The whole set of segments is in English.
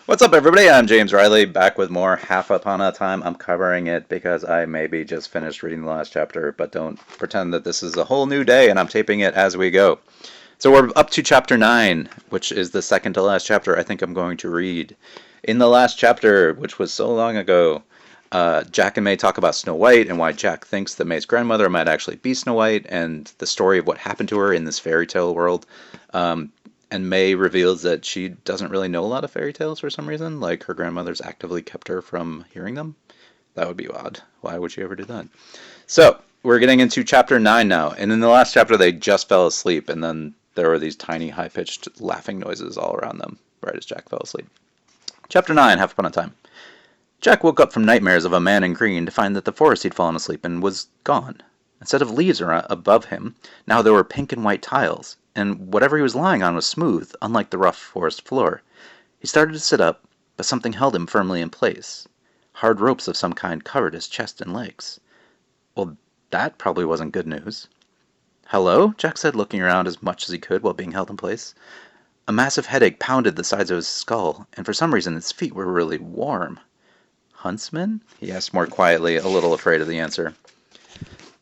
What's up, everybody? I'm James Riley, back with more Half Upon a Time. I'm covering it because I maybe just finished reading the last chapter, but don't pretend that this is a whole new day and I'm taping it as we go. So we're up to chapter 9, which is the second to last chapter I think I'm going to read. In the last chapter, which was so long ago, Jack and May talk about Snow White and why Jack thinks that May's grandmother might actually be Snow White and the story of what happened to her in this fairy tale world. And May reveals that she doesn't really know a lot of fairy tales for some reason. Like, her grandmother's actively kept her from hearing them. That would be odd. Why would she ever do that? So, we're getting into chapter 9 now. And in the last chapter, they just fell asleep. And then there were these tiny, high-pitched laughing noises all around them right as Jack fell asleep. Chapter 9, Half Upon a Time. Jack woke up from nightmares of a man in green to find that the forest he'd fallen asleep in was gone. Instead of leaves above him, now there were pink and white tiles, and whatever he was lying on was smooth, unlike the rough forest floor. He started to sit up, but something held him firmly in place. Hard ropes of some kind covered his chest and legs. Well, that probably wasn't good news. "Hello?" Jack said, looking around as much as he could while being held in place. A massive headache pounded the sides of his skull, and for some reason his feet were really warm. "Huntsman?" he asked more quietly, a little afraid of the answer.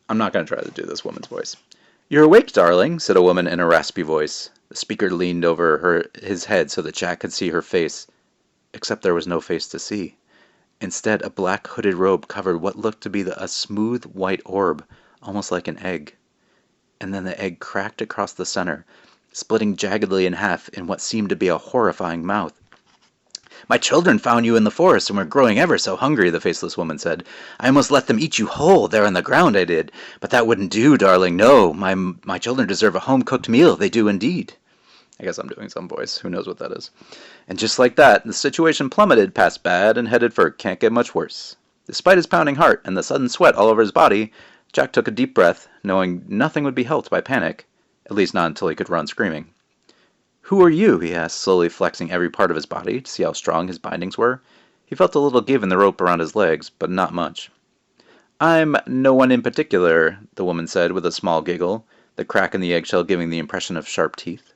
I'm not going to try to do this woman's voice. "You're awake, darling," said a woman in a raspy voice. The speaker leaned over his head so that Jack could see her face, except there was no face to see. Instead, a black hooded robe covered what looked to be a smooth white orb, almost like an egg. And then the egg cracked across the center, splitting jaggedly in half in what seemed to be a horrifying mouth. "My children found you in the forest and were growing ever so hungry," the faceless woman said. "I almost let them eat you whole, there on the ground, I did. But that wouldn't do, darling, no. My children deserve a home-cooked meal, they do indeed." I guess I'm doing some voice, who knows what that is. And just like that, the situation plummeted past bad and headed for can't get much worse. Despite his pounding heart and the sudden sweat all over his body, Jack took a deep breath, knowing nothing would be helped by panic, at least not until he could run screaming. "Who are you?" he asked, slowly flexing every part of his body to see how strong his bindings were. He felt a little give in the rope around his legs, but not much. "I'm no one in particular," the woman said with a small giggle, the crack in the eggshell giving the impression of sharp teeth.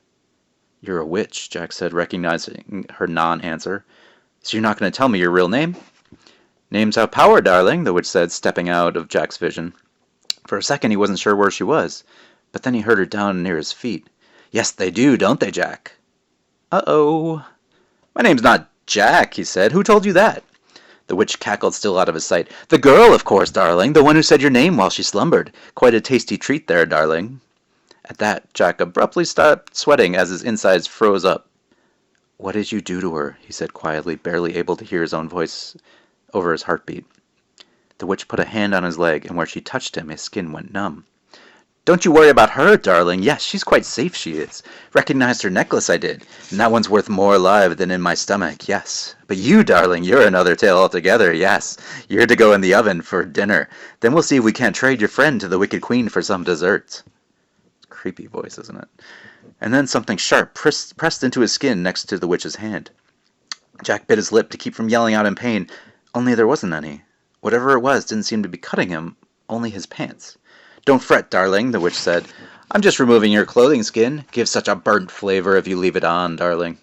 "You're a witch," Jack said, recognizing her non-answer. "So you're not going to tell me your real name?" "Names have power, darling," the witch said, stepping out of Jack's vision. For a second he wasn't sure where she was, but then he heard her down near his feet. "Yes, they do, don't they, Jack?" "Uh-oh." "My name's not Jack," he said. "Who told you that?" The witch cackled, still out of his sight. "The girl, of course, darling. The one who said your name while she slumbered. Quite a tasty treat there, darling." At that, Jack abruptly stopped sweating as his insides froze up. "What did you do to her?" he said quietly, barely able to hear his own voice over his heartbeat. The witch put a hand on his leg, and where she touched him, his skin went numb. "Don't you worry about her, darling. Yes, she's quite safe, she is. Recognized her necklace, I did. And that one's worth more alive than in my stomach, yes. But you, darling, you're another tale altogether, yes. You're to go in the oven for dinner. Then we'll see if we can't trade your friend to the Wicked Queen for some desserts." Creepy voice, isn't it? And then something sharp pressed into his skin next to the witch's hand. Jack bit his lip to keep from yelling out in pain, only there wasn't any. Whatever it was didn't seem to be cutting him, only his pants. "Don't fret, darling," the witch said. "I'm just removing your clothing skin. Gives such a burnt flavor if you leave it on, darling."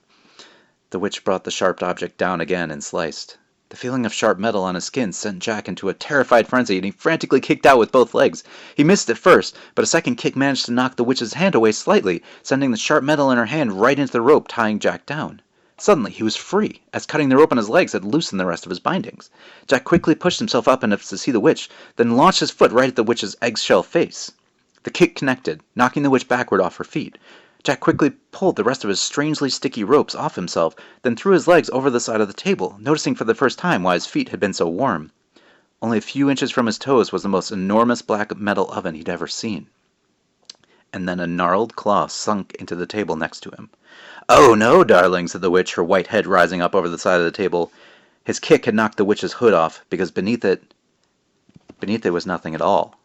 The witch brought the sharp object down again and sliced. The feeling of sharp metal on his skin sent Jack into a terrified frenzy, and he frantically kicked out with both legs. He missed at first, but a second kick managed to knock the witch's hand away slightly, sending the sharp metal in her hand right into the rope tying Jack down. Suddenly he was free, as cutting the rope on his legs had loosened the rest of his bindings. Jack quickly pushed himself up enough to see the witch, then launched his foot right at the witch's eggshell face. The kick connected, knocking the witch backward off her feet. Jack quickly pulled the rest of his strangely sticky ropes off himself, then threw his legs over the side of the table, noticing for the first time why his feet had been so warm. Only a few inches from his toes was the most enormous black metal oven he'd ever seen. And then a gnarled claw sunk into the table next to him. "Oh, no, darling," said the witch, her white head rising up over the side of the table. His kick had knocked the witch's hood off, because beneath it was nothing at all.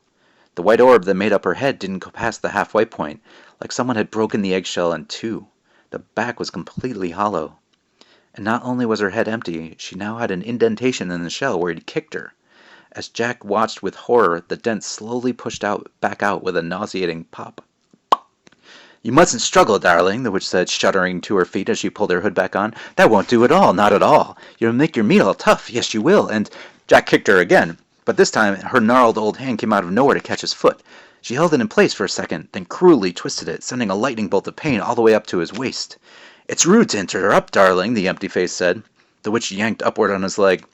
The white orb that made up her head didn't go past the halfway point, like someone had broken the eggshell in two. The back was completely hollow. And not only was her head empty, she now had an indentation in the shell where he'd kicked her. As Jack watched with horror, the dent slowly pushed back out with a nauseating pop. "You mustn't struggle, darling," the witch said, shuddering to her feet as she pulled her hood back on. "That won't do at all, not at all. You'll make your meat all tough, yes you will, and—" Jack kicked her again, but this time her gnarled old hand came out of nowhere to catch his foot. She held it in place for a second, then cruelly twisted it, sending a lightning bolt of pain all the way up to his waist. "It's rude to interrupt, darling," the empty face said. The witch yanked upward on his leg,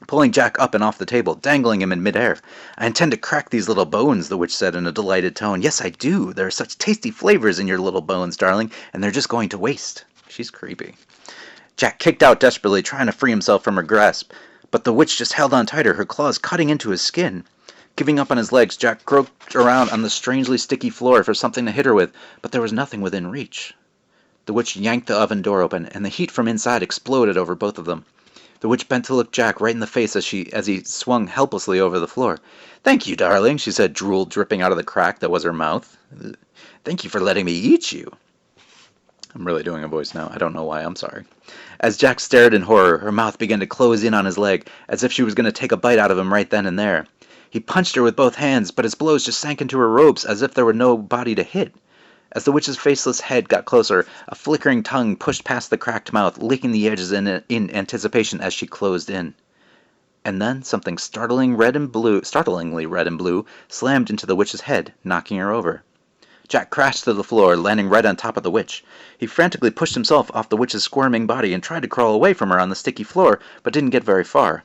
pulling Jack up and off the table, dangling him in midair. "I intend to crack these little bones," the witch said in a delighted tone. "Yes, I do. There are such tasty flavors in your little bones, darling, and they're just going to waste." She's creepy. Jack kicked out desperately, trying to free himself from her grasp, but the witch just held on tighter, her claws cutting into his skin. Giving up on his legs, Jack groped around on the strangely sticky floor for something to hit her with, but there was nothing within reach. The witch yanked the oven door open, and the heat from inside exploded over both of them. The witch bent to look Jack right in the face as he swung helplessly over the floor. "Thank you, darling," she said, drool dripping out of the crack that was her mouth. "Thank you for letting me eat you." I'm really doing a voice now. I don't know why. I'm sorry. As Jack stared in horror, her mouth began to close in on his leg, as if she was going to take a bite out of him right then and there. He punched her with both hands, but his blows just sank into her robes as if there were no body to hit. As the witch's faceless head got closer, a flickering tongue pushed past the cracked mouth, licking the edges in anticipation as she closed in. And then something startlingly red and blue slammed into the witch's head, knocking her over. Jack crashed to the floor, landing right on top of the witch. He frantically pushed himself off the witch's squirming body and tried to crawl away from her on the sticky floor, but didn't get very far.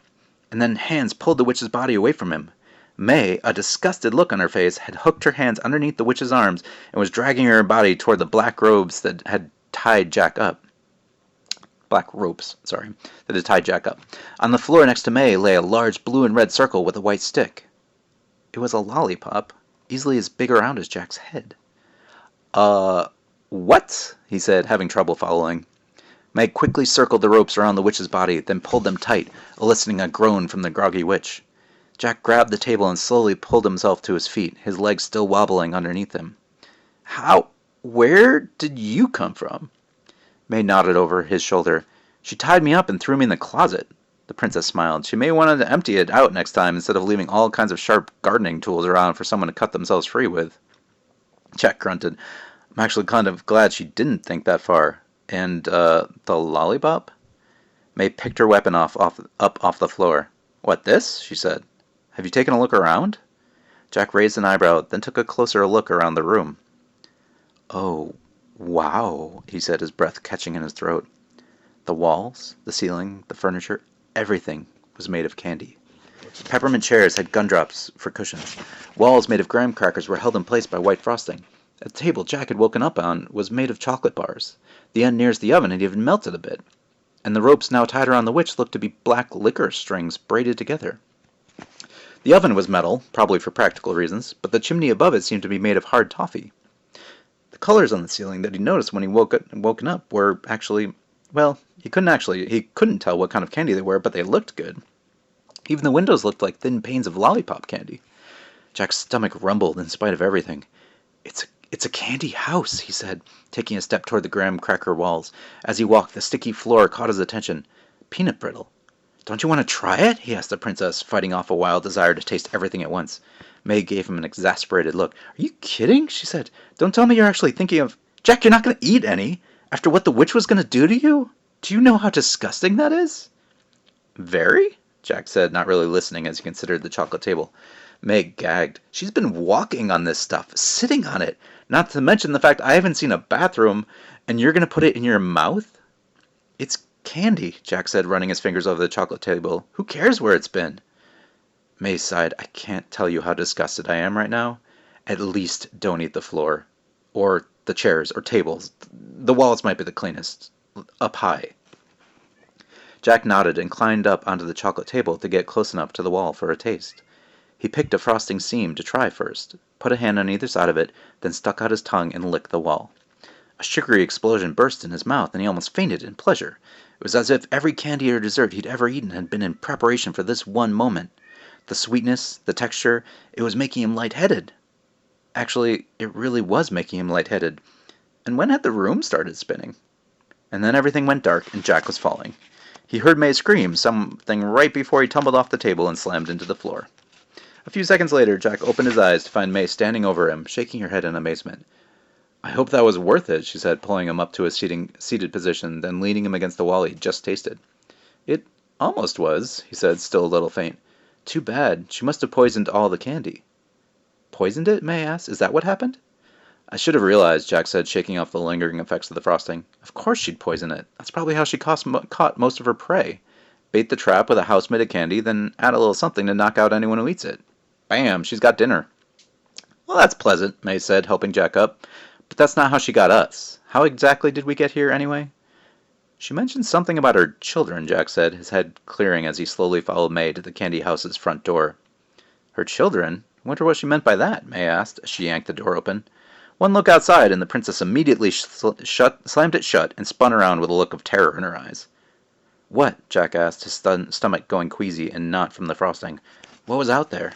And then hands pulled the witch's body away from him. May, a disgusted look on her face, had hooked her hands underneath the witch's arms and was dragging her body toward the black ropes that had tied Jack up. On the floor next to May lay a large blue and red circle with a white stick. It was a lollipop, easily as big around as Jack's head. What?" he said, having trouble following. May quickly circled the ropes around the witch's body, then pulled them tight, eliciting a groan from the groggy witch. Jack grabbed the table and slowly pulled himself to his feet, his legs still wobbling underneath him. Where did you come from?" May nodded over his shoulder. "She tied me up and threw me in the closet." The princess smiled. "She may want to empty it out next time instead of leaving all kinds of sharp gardening tools around for someone to cut themselves free with." Jack grunted. "I'm actually kind of glad she didn't think that far. And, the lollipop?" May picked her weapon up off the floor. "What, this?" she said. "Have you taken a look around?" Jack raised an eyebrow, then took a closer look around the room. "Oh, wow," he said, his breath catching in his throat. The walls, the ceiling, the furniture, everything was made of candy. Peppermint chairs had gumdrops for cushions. Walls made of graham crackers were held in place by white frosting. The table Jack had woken up on was made of chocolate bars. The end nearest the oven had even melted a bit. And the ropes now tied around the witch looked to be black licorice strings braided together. The oven was metal, probably for practical reasons, but the chimney above it seemed to be made of hard toffee. The colors on the ceiling that he noticed when he woken up were actually, well, he couldn't tell what kind of candy they were, but they looked good. Even the windows looked like thin panes of lollipop candy. Jack's stomach rumbled in spite of everything. It's a candy house," he said, taking a step toward the graham cracker walls. As he walked, the sticky floor caught his attention. Peanut brittle. "Don't you want to try it?" he asked the princess, fighting off a wild desire to taste everything at once. May gave him an exasperated look. "Are you kidding?" she said. "Don't tell me you're actually thinking of—" "Jack, you're not going to eat any? After what the witch was going to do to you? Do you know how disgusting that is?" "Very?" Jack said, not really listening as he considered the chocolate table. May gagged. "She's been walking on this stuff, sitting on it. Not to mention the fact I haven't seen a bathroom, and you're going to put it in your mouth?" "It's candy," Jack said, running his fingers over the chocolate table. "Who cares where it's been?" May sighed. "I can't tell you how disgusted I am right now. At least don't eat the floor. Or the chairs, or tables. The walls might be the cleanest. Up high." Jack nodded and climbed up onto the chocolate table to get close enough to the wall for a taste. He picked a frosting seam to try first, put a hand on either side of it, then stuck out his tongue and licked the wall. A sugary explosion burst in his mouth, and he almost fainted in pleasure. It was as if every candy or dessert he'd ever eaten had been in preparation for this one moment. The sweetness, the texture, it was making him lightheaded. Actually, it really was making him lightheaded. And when had the room started spinning? And then everything went dark, and Jack was falling. He heard May scream something right before he tumbled off the table and slammed into the floor. A few seconds later, Jack opened his eyes to find May standing over him, shaking her head in amazement. I hope that was worth it, she said, pulling him up to a seated position, then leaning him against the wall he'd just tasted. It almost was, he said, still a little faint. Too bad. She must have poisoned all the candy. Poisoned it? May asked. Is that what happened? I should have realized, Jack said, shaking off the lingering effects of the frosting. Of course she'd poison it. That's probably how she caught most of her prey. Bait the trap with a house-made candy, then add a little something to knock out anyone who eats it. Bam! She's got dinner. Well, that's pleasant, May said, helping Jack up. But that's not how she got us. How exactly did we get here, anyway? She mentioned something about her children, Jack said, his head clearing as he slowly followed May to the candy house's front door. Her children? I wonder what she meant by that, May asked as she yanked the door open. One look outside, and the princess immediately slammed it shut and spun around with a look of terror in her eyes. What? Jack asked, his stomach going queasy and not from the frosting. What was out there?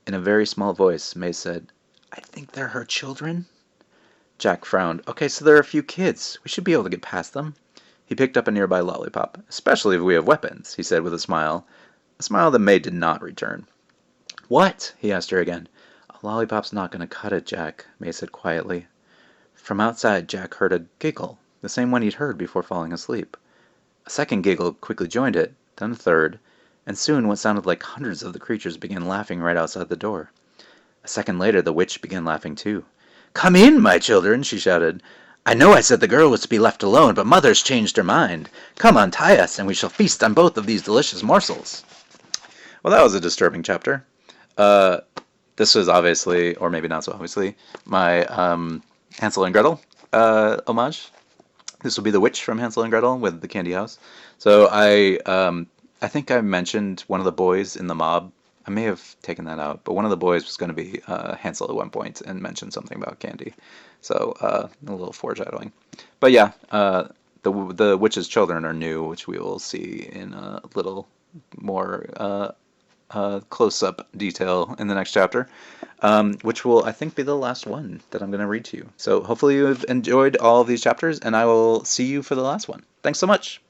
In a very small voice, May said, I think they're her children. Jack frowned. Okay, so there are a few kids. We should be able to get past them. He picked up a nearby lollipop. Especially if we have weapons, he said with a smile that May did not return. What? He asked her again. A lollipop's not going to cut it, Jack, May said quietly. From outside, Jack heard a giggle, the same one he'd heard before falling asleep. A second giggle quickly joined it, then a third, and soon what sounded like hundreds of the creatures began laughing right outside the door. A second later, the witch began laughing too. Come in, my children, she shouted. I know I said the girl was to be left alone, but Mother's changed her mind. Come untie us, and we shall feast on both of these delicious morsels. Well, that was a disturbing chapter. This was obviously, or maybe not so obviously, my Hansel and Gretel homage. This will be the witch from Hansel and Gretel with the candy house. So I think I mentioned one of the boys in the mob. I may have taken that out, but one of the boys was going to be Hansel at one point and mentioned something about candy. So a little foreshadowing. But yeah, the witch's children are new, which we will see in a little more close-up detail in the next chapter, which will, I think, be the last one that I'm going to read to you. So hopefully you've enjoyed all of these chapters, and I will see you for the last one. Thanks so much.